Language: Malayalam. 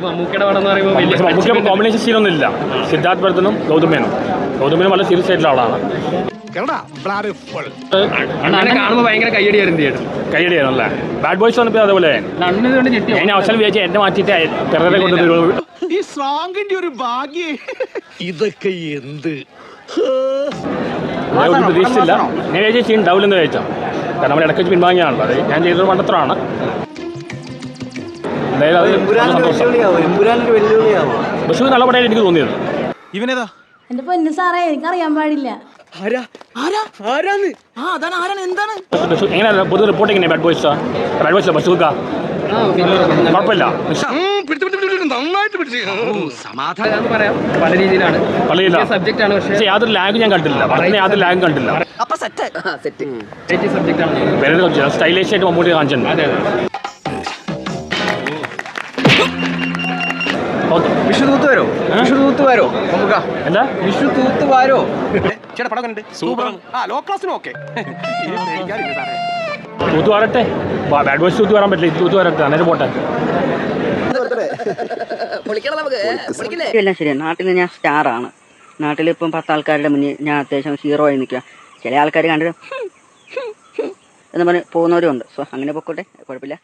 മമ്മൂക്കിയുടെ കോമ്പിനേഷൻ സീനൊന്നും ഇല്ല. സിദ്ധാർത്ഥ് ഭരതനും ഗൗതമേനും വളരെ സീരിയസ് ആയിട്ടുള്ള ആളാണ്. കാണുമ്പോൾ ഭയങ്കര കയ്യടിയായിരുന്നു അല്ലേ? ബാഡ് ബോയ്സ് വന്നപ്പോൾ അതേപോലെ ഞാൻ അവസരം വിചാരിച്ചു എന്നെ മാറ്റിയിട്ട് പിറകെ കൊണ്ടുവരുള്ളൂ. ഈ സ്ട്രോങ്ങിന്റെ ഒരു ഭാഗ്യേ. ഇതൊക്കെ എന്ത് പ്രതീക്ഷിച്ചില്ല. ഞാൻ വിചാരിച്ച സീൻ ഉണ്ടാവില്ലെന്ന് വിചാരിച്ചാൽ. കാരണം നമ്മൾ ഇടയ്ക്ക് പിൻവാങ്ങിയാണല്ലോ. അത് ഞാൻ ചെയ്തത് മണ്ടത്തരമാണ്. എന്തായാലും അത് ബഷീർ നല്ല പടയായിട്ട് എനിക്ക് തോന്നിയത്. ഇവനേതാ? എന്റെ പൊന്നു സാറേ, എനിക്കറിയാൻ പാടില്ല. എങ്ങനെയാണ് പൊതു റിപ്പോർട്ടിങ്? ബാഡ് ബോയ്സ് ബഷീർക്ക കുഴപ്പമില്ല. പല രീതിയിലാണ് പക്ഷേ യാതൊരു ലാഗ് ഞാൻ കണ്ടില്ല. വളരെ യാതൊരു ലാഗും കണ്ടില്ല. സ്റ്റൈലിഷ് ആയിട്ട് മമ്മൂട്ടി കാണിച്ചിട്ടുണ്ട്. എന്താ തൂത്ത് വരട്ടെ. ബാഡ് ബോയ്സ് തൂത്ത് വരാൻ പറ്റില്ല. തൂത്ത് വരട്ടെ, അന്നേരം പോട്ടെ. എല്ലാം ശരിയാണ്. നാട്ടിൽ ഞാൻ സ്റ്റാറാണ്. നാട്ടിലിപ്പം 10 ആൾക്കാരുടെ മുന്നിൽ ഞാൻ അത്യാവശ്യം ഹീറോ ആയി നിൽക്കുക. ചില ആൾക്കാർ കണ്ടിട്ട് എന്ന് പറഞ്ഞ് പോകുന്നവരും ഉണ്ട്. സോ അങ്ങനെ പൊക്കോട്ടെ, കുഴപ്പമില്ല.